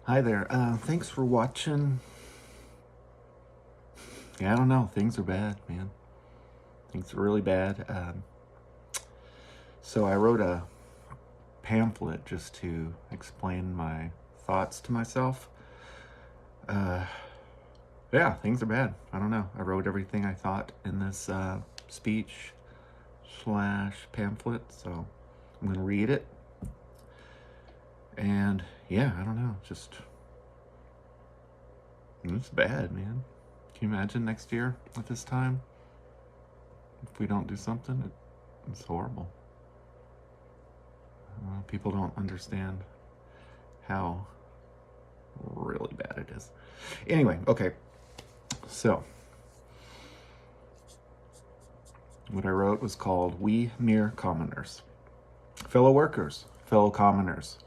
Hi there. Thanks for watching. Yeah, I don't know. Things are bad, man. Things are really bad. So I wrote a pamphlet just to explain my thoughts to myself. Uh, yeah, things are bad. I don't know. I wrote everything I thought in this speech slash pamphlet. So I'm going to read it. And yeah, I don't know. Just, it's bad, man. Can you imagine next year at this time? If we don't do something, it's horrible. People don't understand how really bad it is. Anyway, okay. So, what I wrote was called We Mere Commoners. Fellow workers, fellow commoners,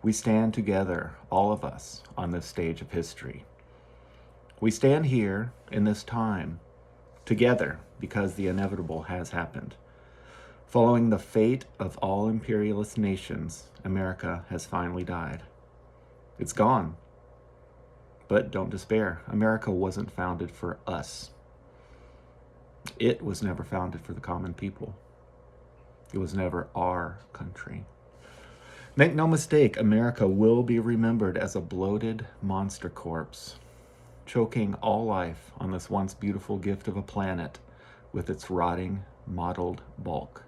we stand together, all of us, on this stage of history. We stand here in this time together because the inevitable has happened. Following the fate of all imperialist nations, America has finally died. It's gone. But don't despair. America wasn't founded for us. It was never founded for the common people. It was never our country. Make no mistake, America will be remembered as a bloated monster corpse, choking all life on this once beautiful gift of a planet with its rotting, mottled bulk.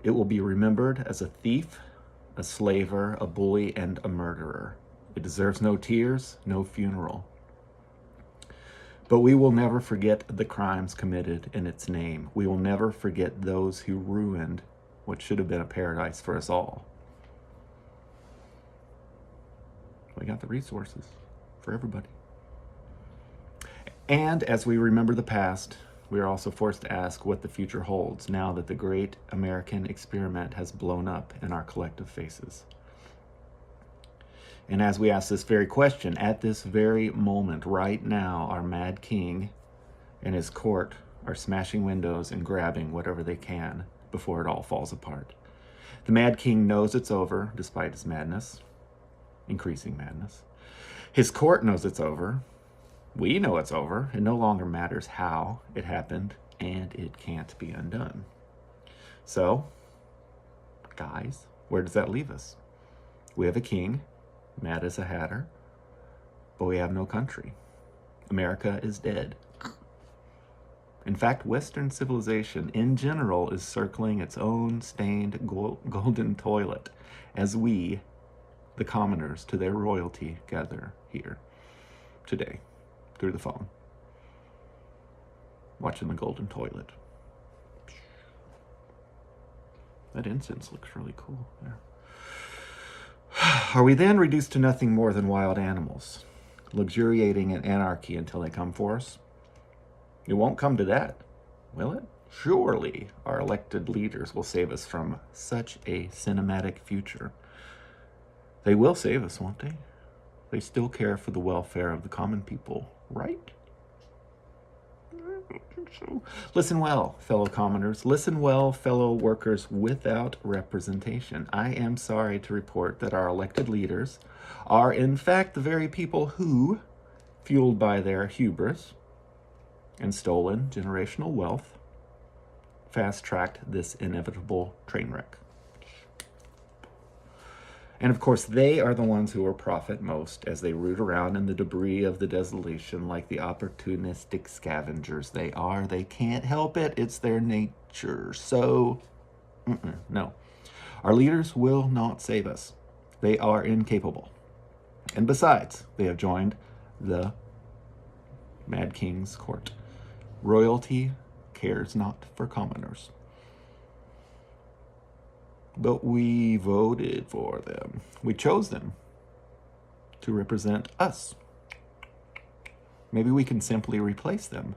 It will be remembered as a thief, a slaver, a bully, and a murderer. It deserves no tears, no funeral. But we will never forget the crimes committed in its name. We will never forget those who ruined what should have been a paradise for us all. We got the resources for everybody. And as we remember the past, we are also forced to ask what the future holds now that the great American experiment has blown up in our collective faces. And as we ask this very question, at this very moment, right now, our mad king and his court are smashing windows and grabbing whatever they can before it all falls apart. The mad king knows it's over, despite his madness, increasing madness. His court knows it's over. We know it's over. It no longer matters how it happened, and it can't be undone. So, guys, where does that leave us? We have a king, mad as a hatter, but we have no country. America is dead. In fact, Western civilization in general is circling its own stained golden toilet as we, the commoners to their royalty, gather here today through the phone, watching the golden toilet. That incense looks really cool there. Are we then reduced to nothing more than wild animals, luxuriating in anarchy until they come for us? It won't come to that, will it? Surely our elected leaders will save us from such a cinematic future. They will save us, won't they? They still care for the welfare of the common people, right? I don't think so. Listen well, fellow commoners. Listen well, fellow workers without representation. I am sorry to report that our elected leaders are, in fact, the very people who, fueled by their hubris and stolen generational wealth, fast-tracked this inevitable train wreck. And of course, they are the ones who will profit most as they root around in the debris of the desolation like the opportunistic scavengers they are. They can't help it. It's their nature. So, no. Our leaders will not save us. They are incapable. And besides, they have joined the Mad King's court. Royalty cares not for commoners. But we voted for them. We chose them to represent us. Maybe we can simply replace them,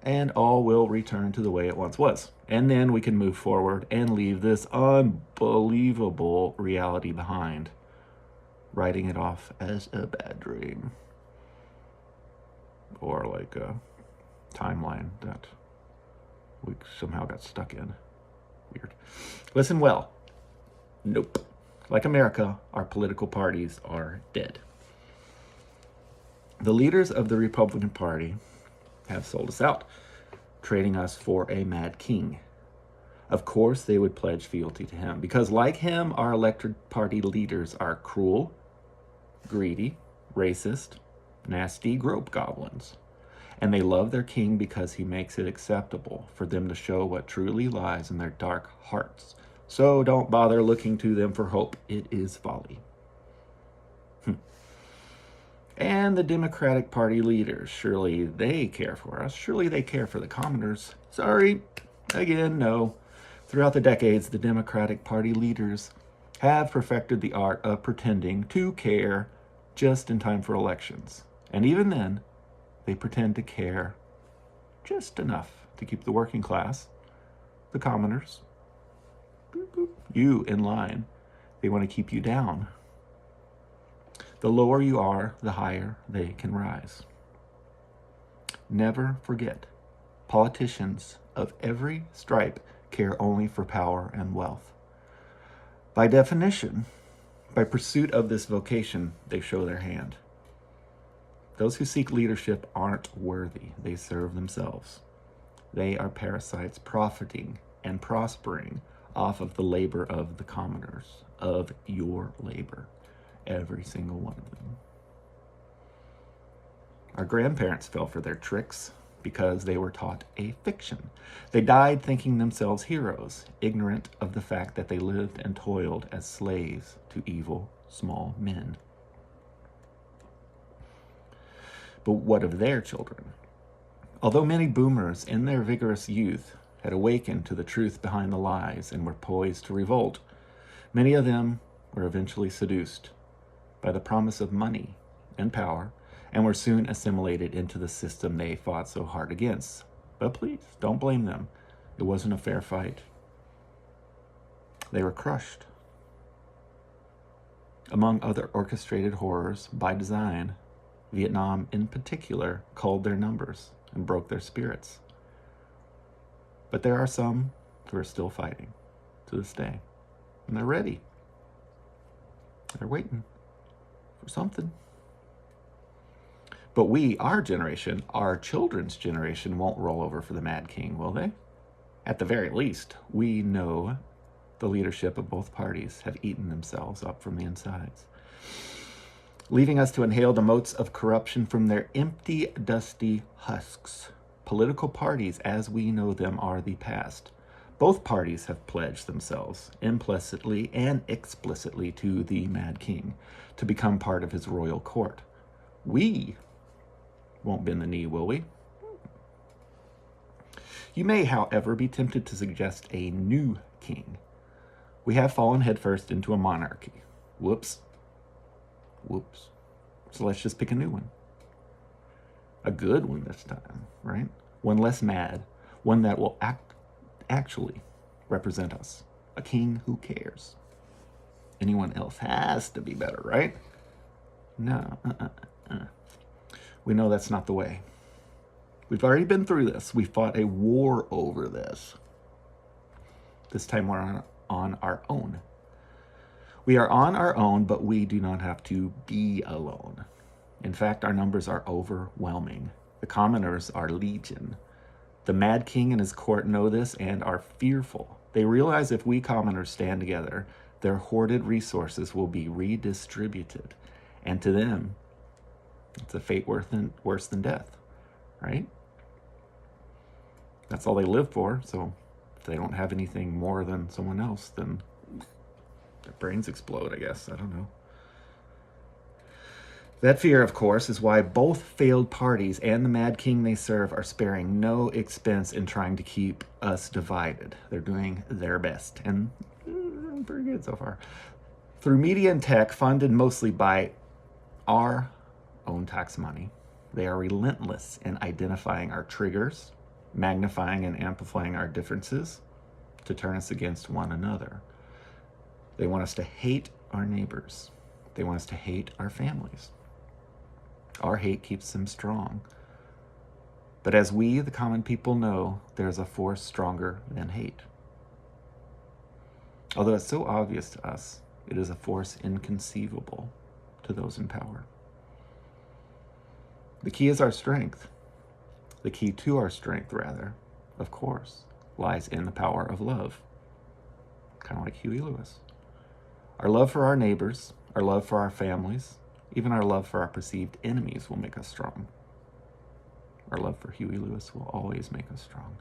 and all will return to the way it once was. And then we can move forward and leave this unbelievable reality behind, writing it off as a bad dream. Or like a timeline that we somehow got stuck in. Weird. Listen well. Nope. Like America, our political parties are dead. The leaders of the Republican Party have sold us out, trading us for a mad king. Of course, they would pledge fealty to him because, like him, our elected party leaders are cruel, greedy, racist, nasty grope goblins. And they love their king because he makes it acceptable for them to show what truly lies in their dark hearts. So don't bother looking to them for hope. It is folly. And the Democratic Party leaders, surely they care for us. Surely they care for the commoners. Sorry, again, no. Throughout the decades, the Democratic Party leaders have perfected the art of pretending to care just in time for elections. And even then, they pretend to care just enough to keep the working class, the commoners, you in line. They want to keep you down. The lower you are, the higher they can rise. Never forget, politicians of every stripe care only for power and wealth. By definition, by pursuit of this vocation, they show their hand. Those who seek leadership aren't worthy. They serve themselves. They are parasites profiting and prospering off of the labor of the commoners, of your labor, every single one of them. Our grandparents fell for their tricks because they were taught a fiction. They died thinking themselves heroes, ignorant of the fact that they lived and toiled as slaves to evil, small men. But what of their children? Although many boomers in their vigorous youth had awakened to the truth behind the lies and were poised to revolt, many of them were eventually seduced by the promise of money and power and were soon assimilated into the system they fought so hard against. But please, don't blame them. It wasn't a fair fight. They were crushed. Among other orchestrated horrors by design, Vietnam in particular culled their numbers and broke their spirits. But there are some who are still fighting to this day. And they're ready. They're waiting for something. But we, our generation, our children's generation, won't roll over for the Mad King, will they? At the very least, we know the leadership of both parties have eaten themselves up from the insides, leaving us to inhale the motes of corruption from their empty, dusty husks. Political parties, as we know them, are the past. Both parties have pledged themselves, implicitly and explicitly, to the Mad King, to become part of his royal court. We won't bend the knee, will we? You may, however, be tempted to suggest a new king. We have fallen headfirst into a monarchy. Whoops. So let's just pick a new one. A good one this time, right? One less mad. One that will actually represent us. A king who cares. Anyone else has to be better, right? No. We know that's not the way. We've already been through this. We fought a war over this. This time we're on our own. We are on our own, but we do not have to be alone. In fact, our numbers are overwhelming. The commoners are legion. The Mad King and his court know this and are fearful. They realize if we commoners stand together, their hoarded resources will be redistributed. And to them, it's a fate worse than death, right? That's all they live for. So if they don't have anything more than someone else, then their brains explode, I guess. I don't know. That fear, of course, is why both failed parties and the Mad King they serve are sparing no expense in trying to keep us divided. They're doing their best, and pretty good so far. Through media and tech, funded mostly by our own tax money, they are relentless in identifying our triggers, magnifying and amplifying our differences to turn us against one another. They want us to hate our neighbors. They want us to hate our families. Our hate keeps them strong. But as we, the common people, know, there's a force stronger than hate. Although it's so obvious to us, It is a force inconceivable to those in power. The key is our strength. The key to our strength, rather, of course, lies in the power of love. Kind of like Huey Lewis. Our love for our neighbors, our love for our families, even our love for our perceived enemies will make us strong. Our love for Huey Lewis will always make us strong.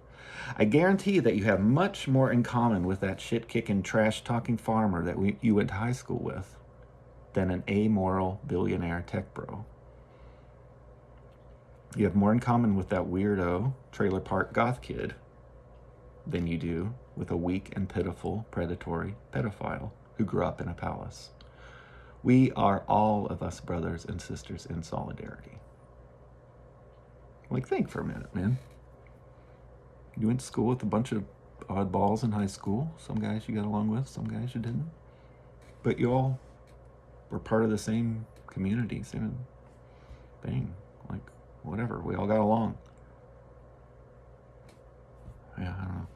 I guarantee that you have much more in common with that shit-kicking, trash-talking farmer that you went to high school with than an amoral billionaire tech bro. You have more in common with that weirdo trailer park goth kid than you do with a weak and pitiful predatory pedophile who grew up in a palace. We are all of us brothers and sisters in solidarity. Like, think for a minute, man. You went to school with a bunch of oddballs in high school. Some guys you got along with, some guys you didn't. But you all were part of the same community, same thing. Like, whatever, we all got along. Yeah, I don't know.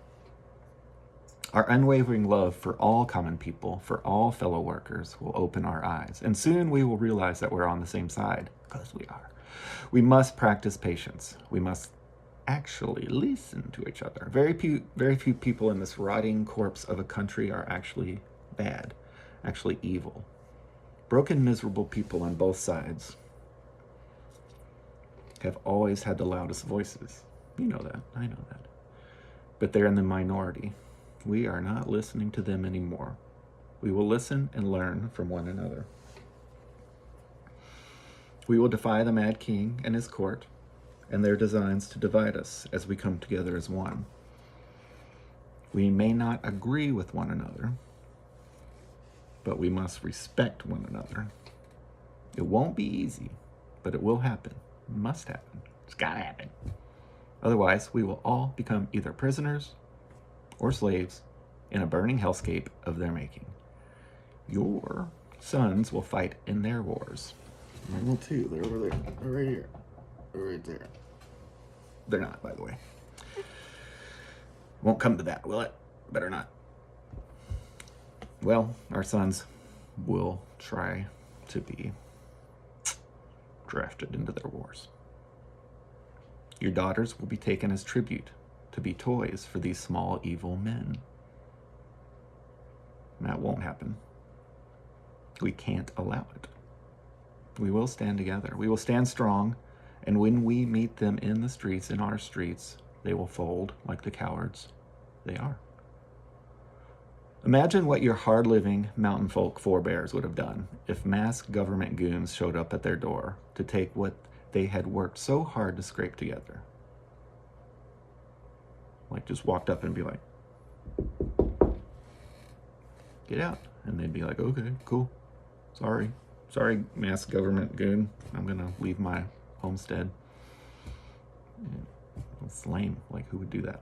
Our unwavering love for all common people, for all fellow workers, will open our eyes. And soon we will realize that we're on the same side, because we are. We must practice patience. We must actually listen to each other. Very few people in this rotting corpse of a country are actually bad, actually evil. Broken, miserable people on both sides have always had the loudest voices. You know that. I know that. But they're in the minority. We are not listening to them anymore. We will listen and learn from one another. We will defy the Mad King and his court and their designs to divide us as we come together as one. We may not agree with one another, but we must respect one another. It won't be easy, but it will happen. It must happen. It's gotta happen. Otherwise, we will all become either prisoners or slaves in a burning hellscape of their making. Your sons will fight in their wars. Mine will too. They're over there. They're right here. They're right there. They're not, by the way. Won't come to that, will it? Better not. Well, our sons will try to be drafted into their wars. Your daughters will be taken as tribute to be toys for these small evil men. And that won't happen. We can't allow it. We will stand together. We will stand strong, and when we meet them in the streets, in our streets, they will fold like the cowards they are. Imagine what your hard-living mountain folk forebears would have done if masked government goons showed up at their door to take what they had worked so hard to scrape together. Like, just walked up and be like, get out. And they'd be like, okay, cool. Sorry, masked government goon. I'm gonna leave my homestead. It's lame. Like, who would do that?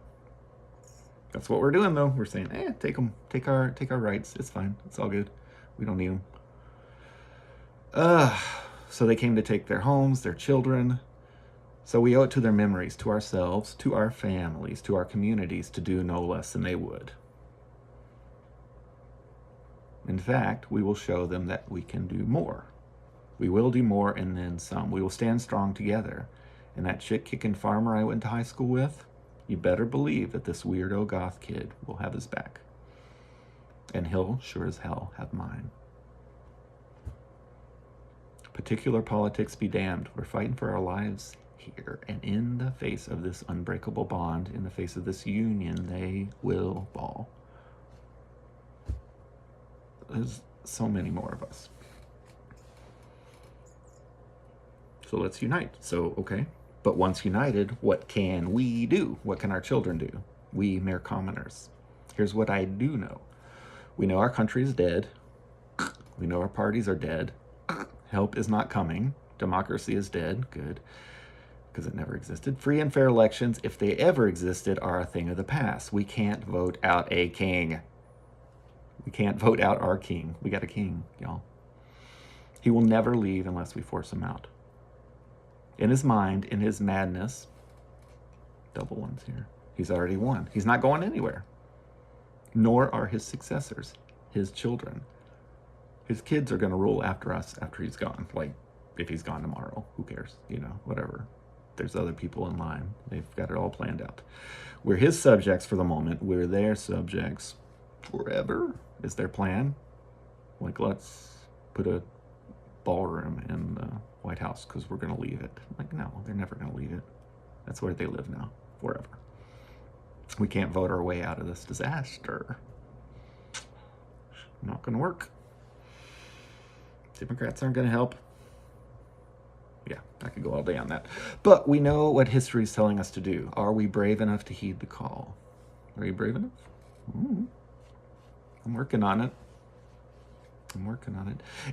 That's what we're doing, though. We're saying, take them, take our rights. It's fine. It's all good. We don't need them. So they came to take their homes, their children. So we owe it to their memories, to ourselves, to our families, to our communities to do no less than they would. In fact, we will show them that we can do more. We will do more and then some. We will stand strong together. And that shit-kicking farmer I went to high school with, you better believe that this weirdo goth kid will have his back. And he'll sure as hell have mine. Particular politics be damned. We're fighting for our lives here. And in the face of this unbreakable bond, in the face of this union, they will fall. There's so many more of us. So let's unite. So, okay. But once united, what can we do? What can our children do? We mere commoners. Here's what I do know. We know our country is dead. We know our parties are dead. Help is not coming. Democracy is dead. Good. Because it never existed. Free and fair elections, if they ever existed, are a thing of the past. We can't vote out a king. We can't vote out our king. We got a king, y'all. He will never leave unless we force him out. In his mind, in his madness, double ones here, he's already won. He's not going anywhere. Nor are his successors, his children. His kids are going to rule after us after he's gone. Like, if he's gone tomorrow, who cares? Whatever. There's other people in line. They've got it all planned out. We're his subjects for the moment. We're their subjects forever, is their plan. Like, let's put a ballroom in the White House because we're going to leave it. Like, no, they're never going to leave it. That's where they live now, forever. We can't vote our way out of this disaster. Not going to work. Democrats aren't going to help. Yeah, I could go all day on that. But we know what history is telling us to do. Are we brave enough to heed the call? Are you brave enough? I'm working on it.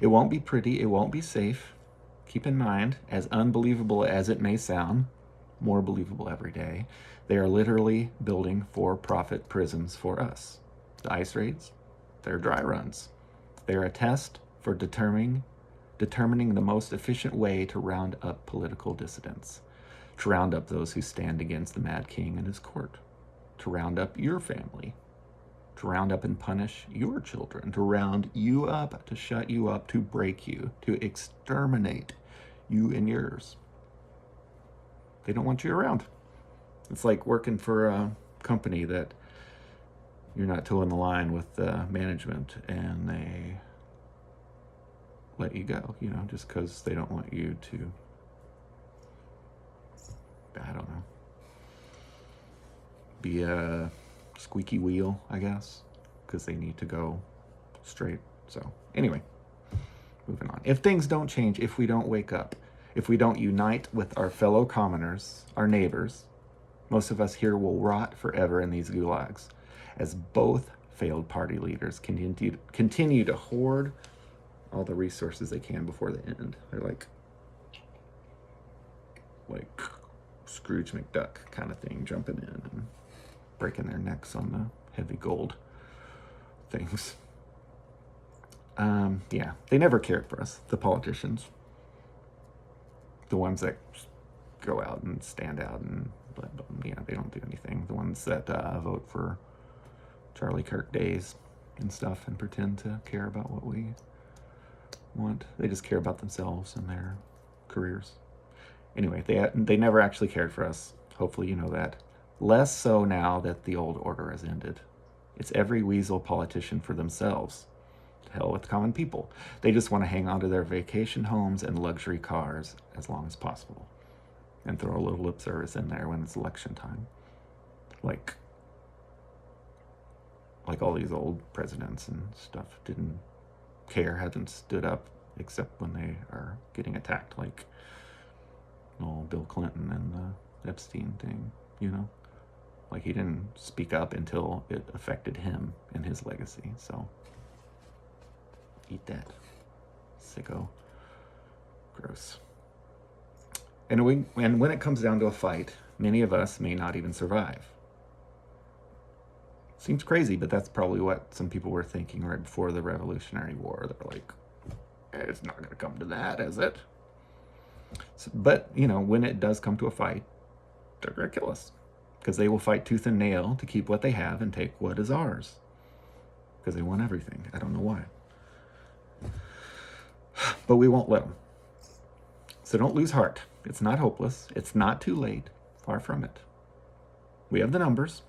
It won't be pretty. It won't be safe. Keep in mind, as unbelievable as it may sound, more believable every day, they are literally building for-profit prisons for us. The ICE raids, they're dry runs. They're a test for determining the most efficient way to round up political dissidents, to round up those who stand against the Mad King and his court, to round up your family, to round up and punish your children, to round you up, to shut you up, to break you, to exterminate you and yours. They don't want you around. It's like working for a company that you're not toeing the line with the management and they let you go, just because they don't want you to, I don't know, be a squeaky wheel, I guess, because they need to go straight. So anyway, moving on. If things don't change, if we don't wake up, if we don't unite with our fellow commoners, our neighbors, most of us here will rot forever in these gulags, as both failed party leaders continue to hoard all the resources they can before the end. They're like Scrooge McDuck kind of thing, jumping in and breaking their necks on the heavy gold things. Yeah, they never cared for us, the politicians. The ones that go out and stand out and, they don't do anything. The ones that vote for Charlie Kirk days and stuff and pretend to care about what we want. They just care about themselves and their careers. Anyway, they never actually cared for us. Hopefully you know that. Less so now that the old order has ended. It's every weasel politician for themselves. To hell with common people. They just want to hang on to their vacation homes and luxury cars as long as possible. And throw a little lip service in there when it's election time. Like all these old presidents and stuff didn't care, hasn't stood up except when they are getting attacked, like old Bill Clinton and the Epstein thing, like he didn't speak up until it affected him and his legacy. So eat that, sicko. Gross. And when it comes down to a fight, many of us may not even survive. Seems crazy, but that's probably what some people were thinking right before the Revolutionary War. They're like, it's not going to come to that, is it? So, but, when it does come to a fight, they're going to kill us. Because they will fight tooth and nail to keep what they have and take what is ours. Because they want everything. I don't know why. But we won't let them. So don't lose heart. It's not hopeless. It's not too late. Far from it. We have the numbers.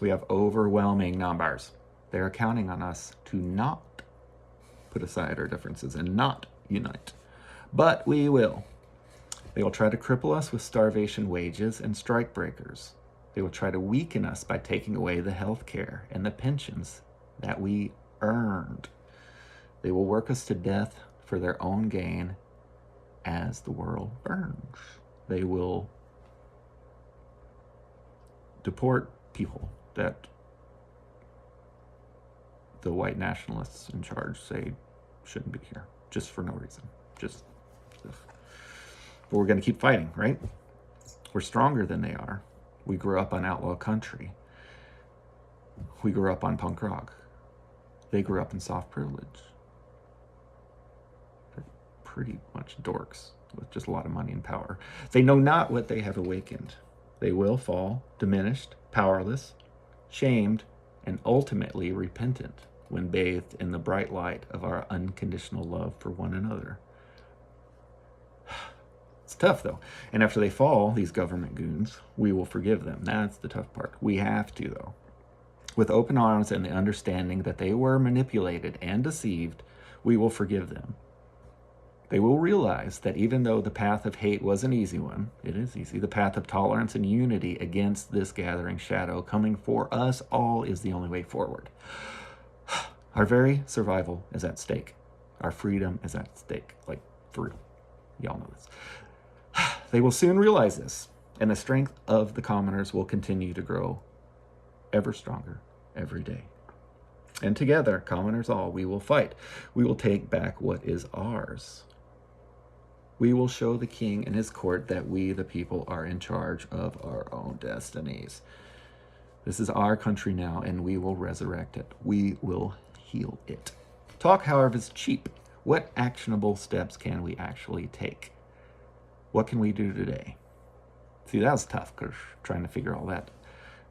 We have overwhelming numbers. They're counting on us to not put aside our differences and not unite. But we will. They will try to cripple us with starvation wages and strike breakers. They will try to weaken us by taking away the health care and the pensions that we earned. They will work us to death for their own gain as the world burns. They will deport people that the white nationalists in charge say shouldn't be here, just for no reason. But we're going to keep fighting, right? We're stronger than they are. We grew up on outlaw country. We grew up on punk rock. They grew up in soft privilege. They're pretty much dorks with just a lot of money and power. They know not what they have awakened. They will fall, diminished, powerless, shamed, and ultimately repentant. when bathed in the bright light of our unconditional love for one another. It's tough, though. And after they fall, these government goons, we will forgive them. That's the tough part. We have to, though. With open arms and the understanding that they were manipulated and deceived, we will forgive them. They will realize that even though the path of hate was an easy one, it is easy, the path of tolerance and unity against this gathering shadow coming for us all is the only way forward. Our very survival is at stake. Our freedom is at stake. Like, for real. Y'all know this. They will soon realize this, and the strength of the commoners will continue to grow ever stronger every day. And together, commoners all, we will fight. We will take back what is ours. We will show the king and his court that we, the people, are in charge of our own destinies. This is our country now, and we will resurrect it. We will heal it. Talk, however, is cheap. What actionable steps can we actually take? What can we do today? See, that was tough, because trying to figure all that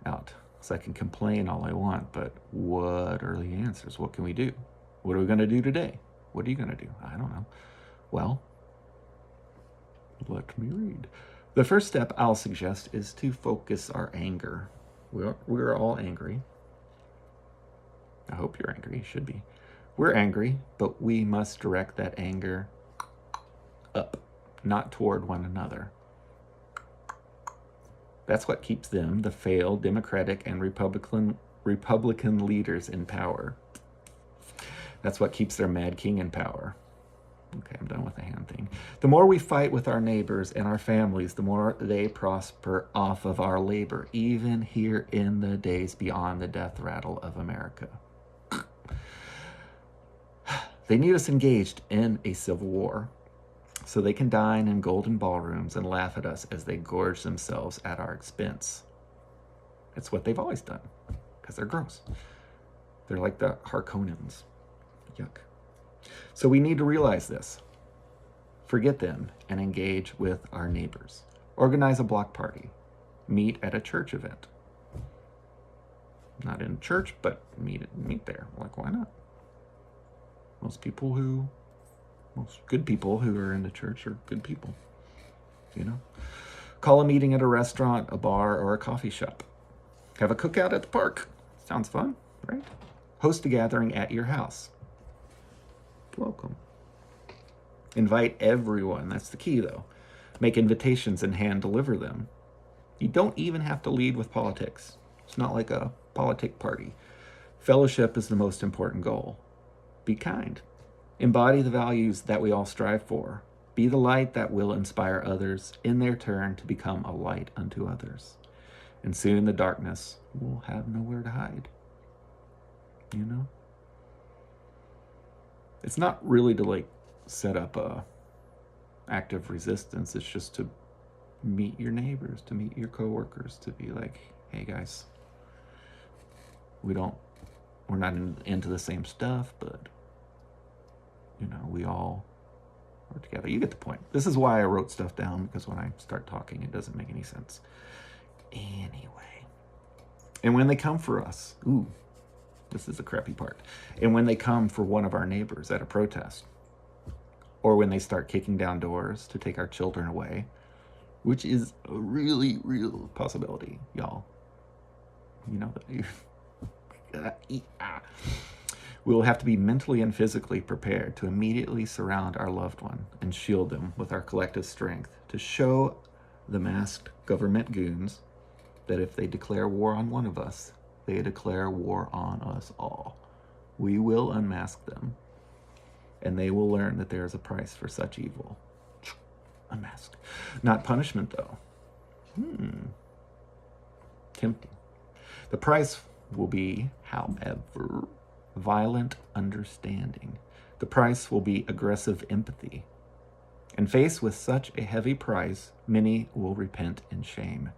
out. So I can complain all I want, but what are the answers? What can we do? What are we going to do today? What are you going to do? I don't know. Well, let me read. The first step I'll suggest is to focus our anger. We're all angry. I hope you're angry. You should be. We're angry, but we must direct that anger up, not toward one another. That's what keeps them, the failed Democratic and Republican leaders, in power. That's what keeps their mad king in power. Okay, I'm done with the hand thing. The more we fight with our neighbors and our families, the more they prosper off of our labor, even here in the days beyond the death rattle of America. They need us engaged in a civil war, so they can dine in golden ballrooms and laugh at us as they gorge themselves at our expense. It's what they've always done, because they're gross. They're like the Harkonnens. Yuck. So we need to realize this. Forget them and engage with our neighbors. Organize a block party. Meet at a church event. Not in church, but meet there. Like, why not? Most good people who are in the church are good people, you know? Call a meeting at a restaurant, a bar, or a coffee shop. Have a cookout at the park. Sounds fun, right? Host a gathering at your house. Welcome. Invite everyone. That's the key, though. Make invitations and hand deliver them. You don't even have to lead with politics. It's not like a politic party. Fellowship is the most important goal. Be kind. Embody the values that we all strive for. Be the light that will inspire others in their turn to become a light unto others. And soon the darkness will have nowhere to hide. You know? It's not really to set up a active resistance. It's just to meet your neighbors, to meet your coworkers, to be like, hey guys, we're not into the same stuff, but we all are together. You get the point. This is why I wrote stuff down, because when I start talking, it doesn't make any sense. Anyway. And when they come for us, this is the crappy part. And when they come for one of our neighbors at a protest, or when they start kicking down doors to take our children away, which is a really real possibility, y'all. You know that. We will have to be mentally and physically prepared to immediately surround our loved one and shield them with our collective strength to show the masked government goons that if they declare war on one of us, they declare war on us all. We will unmask them, and they will learn that there is a price for such evil. Unmasked. Not punishment, though. Tempting. The price will be, however, violent understanding. The price will be aggressive empathy. And faced with such a heavy price, many will repent in shame.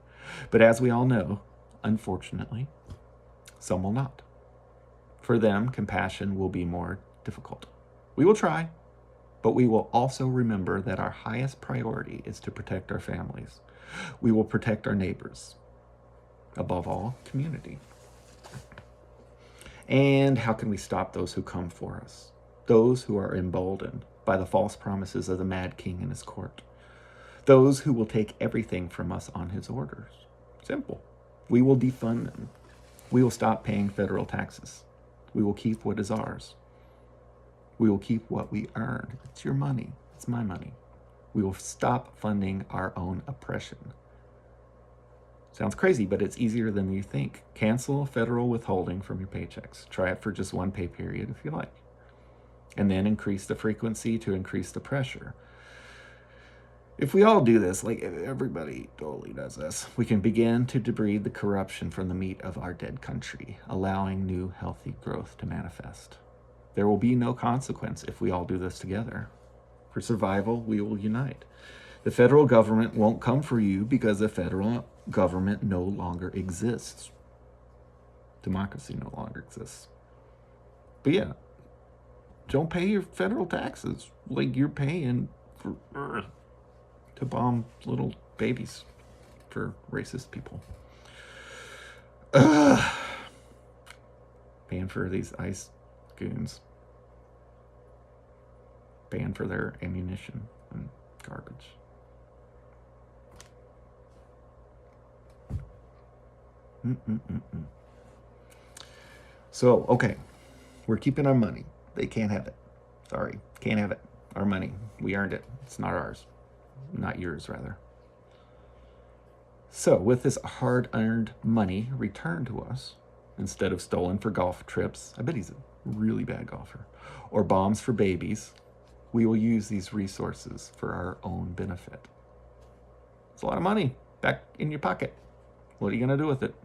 But as we all know, unfortunately, some will not. For them, compassion will be more difficult. We will try, but we will also remember that our highest priority is to protect our families. We will protect our neighbors. Above all, community. And how can we stop those who come for us? Those who are emboldened by the false promises of the mad king and his court. Those who will take everything from us on his orders. Simple. We will defund them. We will stop paying federal taxes. We will keep what is ours. We will keep what we earn. It's your money. It's my money. We will stop funding our own oppression. Sounds crazy, but it's easier than you think. Cancel federal withholding from your paychecks. Try it for just one pay period if you like. And then increase the frequency to increase the pressure. If we all do this, like everybody totally does this, we can begin to debride the corruption from the meat of our dead country, allowing new healthy growth to manifest. There will be no consequence if we all do this together. For survival, we will unite. The federal government won't come for you because the federal government no longer exists. Democracy no longer exists. But yeah, don't pay your federal taxes like you're paying for to bomb little babies for racist people. Ban for these ICE goons. Ban for their ammunition and garbage. So, okay, we're keeping our money. They can't have it. Sorry, can't have it. Our money. We earned it. It's not ours. Not yours, rather. So, with this hard-earned money returned to us, instead of stolen for golf trips, I bet he's a really bad golfer, or bombs for babies, we will use these resources for our own benefit. It's a lot of money back in your pocket. What are you going to do with it?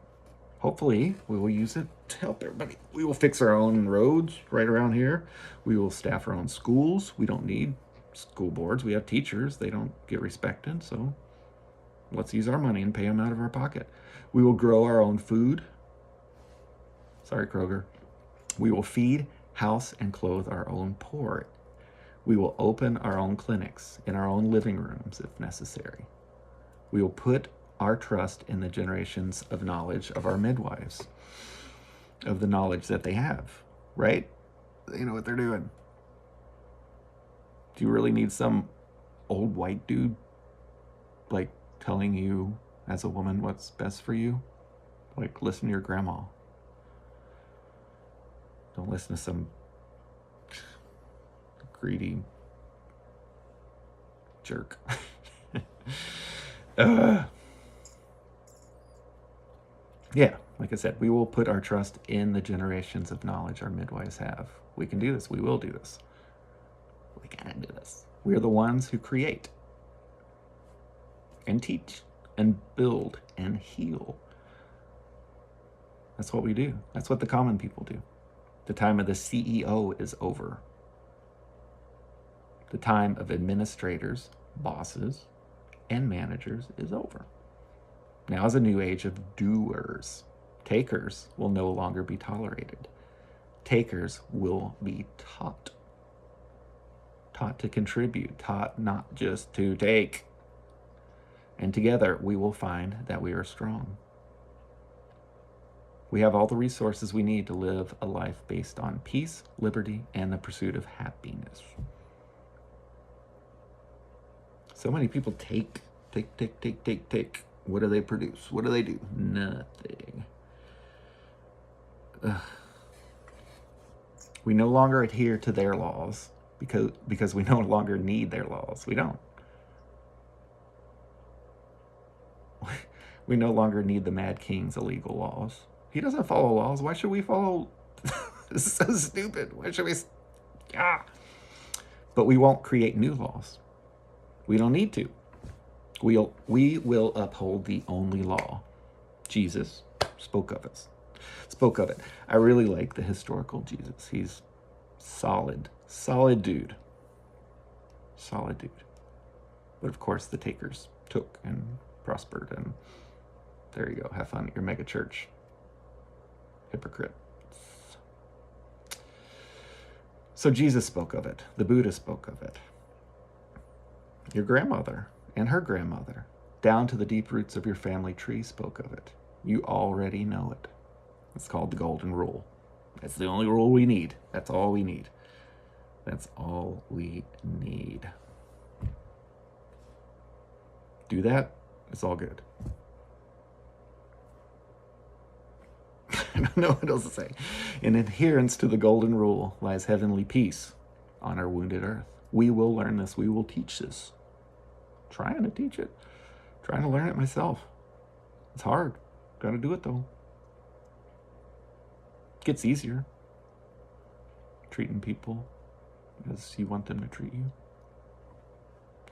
Hopefully, we will use it to help everybody. We will fix our own roads right around here. We will staff our own schools. We don't need school boards. We have teachers. They don't get respected. So let's use our money and pay them out of our pocket. We will grow our own food. Sorry, Kroger. We will feed, house, and clothe our own poor. We will open our own clinics in our own living rooms if necessary. We will put our trust in the generations of knowledge of our midwives, of the knowledge that they have, right? They know what they're doing. Do you really need some old white dude, like, telling you as a woman what's best for you? Like, listen to your grandma. Don't listen to some greedy jerk. Yeah, like I said, we will put our trust in the generations of knowledge our midwives have. We can do this. We will do this. We gotta do this. We are the ones who create and teach and build and heal. That's what we do. That's what the common people do. The time of the CEO is over. The time of administrators, bosses, and managers is over. Now is a new age of doers. Takers will no longer be tolerated. Takers will be taught. Taught to contribute, taught not just to take. And together we will find that we are strong. We have all the resources we need to live a life based on peace, liberty, and the pursuit of happiness. So many people take. What do they produce? What do they do? Nothing. Ugh. We no longer adhere to their laws because we no longer need their laws. We don't. We no longer need the Mad King's illegal laws. He doesn't follow laws. Why should we follow? This is so stupid. Why should we? But we won't create new laws. We don't need to. We will uphold the only law. Jesus spoke of it. I really like the historical Jesus. He's solid dude. But of course the takers took and prospered, and there you go. Have fun at your mega church. Hypocrite. So Jesus spoke of it. The Buddha spoke of it. Your grandmother and her grandmother, down to the deep roots of your family tree, spoke of it. You already know it. It's called the Golden Rule. That's the only rule we need. That's all we need. That's all we need. Do that, it's all good. I don't know what else to say. In adherence to the golden rule lies heavenly peace on our wounded earth. We will learn this. We will teach this. Trying to teach it. Trying to learn it myself. It's hard. Got to do it though. Gets easier. Treating people as you want them to treat you.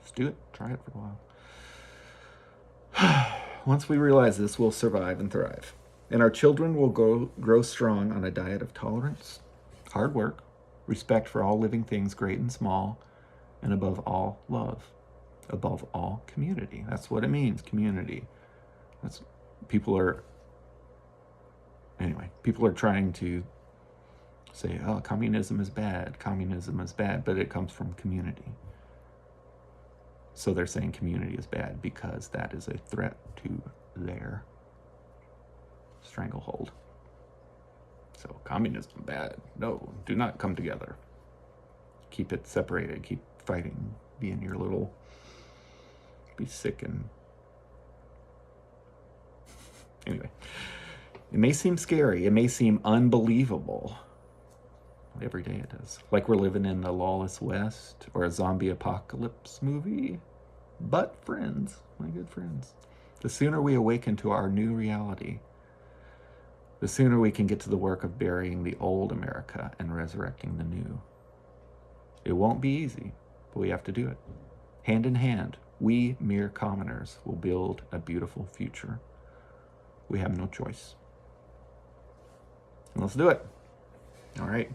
Just do it. Try it for a while. Once we realize this, we'll survive and thrive. And our children will grow strong on a diet of tolerance, hard work, respect for all living things, great and small, and above all, love. Above all, community. That's what it means, community. People are trying to say, oh, communism is bad, but it comes from community. So they're saying community is bad because that is a threat to their stranglehold. So communism bad. No, do not come together. Keep it separated. Keep fighting. Be in your little. Be sick and. Anyway, it may seem scary. It may seem unbelievable. Every day it is. Like we're living in the lawless West or a zombie apocalypse movie. But friends, my good friends, the sooner we awaken to our new reality, the sooner we can get to the work of burying the old America and resurrecting the new. It won't be easy, but we have to do it. Hand in hand, we mere commoners will build a beautiful future. We have no choice. Let's do it. All right.